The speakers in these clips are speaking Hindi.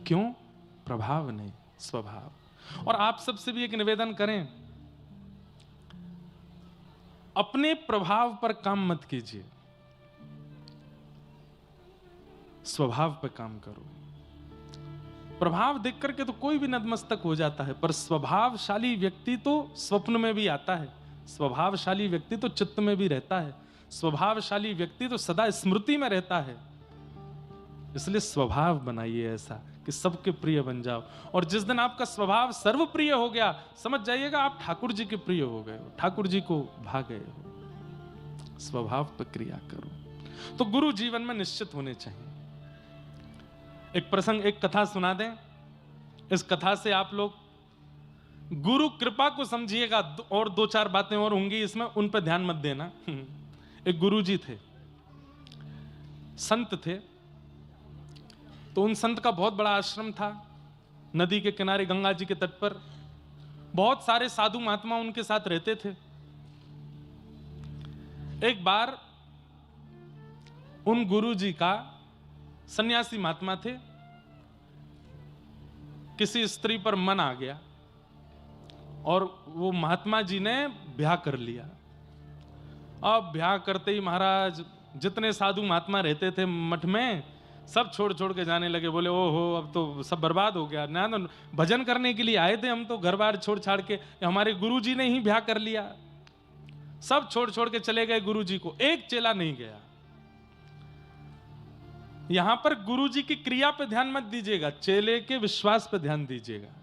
क्यों? प्रभाव नहीं, स्वभाव। और आप सबसे भी एक निवेदन करें, अपने प्रभाव पर काम मत कीजिए, स्वभाव पर काम करो। प्रभाव देख करके तो कोई भी नतमस्तक हो जाता है, पर स्वभावशाली व्यक्ति तो स्वप्न में भी आता है, स्वभावशाली व्यक्ति तो चित्त में भी रहता है, स्वभावशाली व्यक्ति तो सदा स्मृति में रहता है। इसलिए स्वभाव बनाइए ऐसा कि सबके प्रिय बन जाओ। और जिस दिन आपका स्वभाव सर्वप्रिय हो गया, समझ जाइएगा आप ठाकुर जी के प्रिय हो गए हो, ठाकुर जी को भा गए हो। स्वभाव पर क्रिया करो। तो गुरु जीवन में निश्चित होने चाहिए। एक प्रसंग, एक कथा सुना दें। इस कथा से आप लोग गुरु कृपा को समझिएगा, और दो चार बातें और होंगी इसमें, उन पर ध्यान मत देना। एक गुरु जी थे, संत थे। तो उन संत का बहुत बड़ा आश्रम था, नदी के किनारे गंगा जी के तट पर। बहुत सारे साधु महात्मा उनके साथ रहते थे। एक बार उन गुरु जी का, सन्यासी महात्मा थे, किसी स्त्री पर मन आ गया और वो महात्मा जी ने ब्याह कर लिया। अब ब्याह करते ही महाराज जितने साधु महात्मा रहते थे मठ में, सब छोड़ छोड़ के जाने लगे। बोले ओहो, अब तो सब बर्बाद हो गया ना, तो भजन करने के लिए आए थे हम, तो घर बार छोड़ छाड़ के, हमारे गुरु जी ने ही ब्याह कर लिया। सब छोड़ छोड़ के चले गए गुरु जी को, एक चेला नहीं गया। यहां पर गुरु जी की क्रिया पे ध्यान मत दीजिएगा, चेले के विश्वास पे ध्यान दीजिएगा।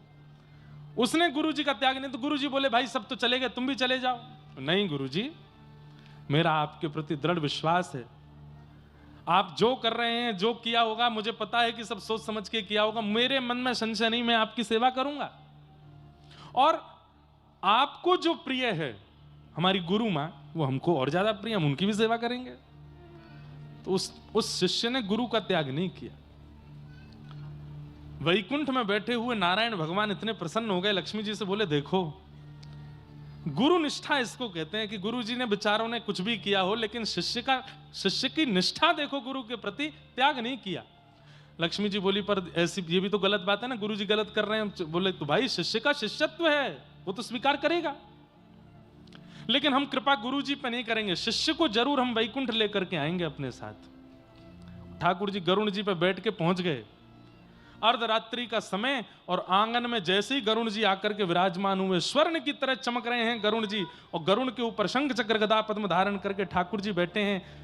उसने गुरु जी का त्याग नहीं, तो गुरु जी बोले भाई सब तो चले गए, तुम भी चले जाओ। नहीं गुरु जी, मेरा आपके प्रति दृढ़ विश्वास है, आप जो कर रहे हैं, जो किया होगा, मुझे पता है कि सब सोच समझ के किया होगा, मेरे मन में संशय नहीं, मैं आपकी सेवा करूंगा। और आपको जो प्रिय है, हमारी गुरु मां, वो हमको और ज्यादा प्रिय, हम उनकी भी सेवा करेंगे। तो उस शिष्य ने गुरु का त्याग नहीं किया। वैकुंठ में बैठे हुए नारायण भगवान इतने प्रसन्न हो गए, लक्ष्मी जी से बोले देखो, गुरु निष्ठा इसको कहते हैं कि गुरु जी ने बेचारों ने कुछ भी किया हो, लेकिन शिष्य की निष्ठा देखो, गुरु के प्रति त्याग नहीं किया। लक्ष्मी जी बोली पर ऐसी, ये भी तो गलत बात है ना, गुरु जी गलत कर रहे हैं। बोले तो भाई शिष्य का शिष्यत्व है, वो तो स्वीकार करेगा, लेकिन हम कृपा गुरु जी पे नहीं करेंगे, शिष्य को जरूर हम वैकुंठ लेकर के आएंगे अपने साथ। ठाकुर जी गरुण जी पे बैठ के पहुंच गए, अर्धरात्रि का समय, और आंगन में जैसे ही गरुण जी आकर के विराजमान हुए, स्वर्ण की तरह चमक रहे हैं गरुण जी, और गरुण के ऊपर शंख चक्र गदा पद्म धारण करके ठाकुर जी बैठे हैं।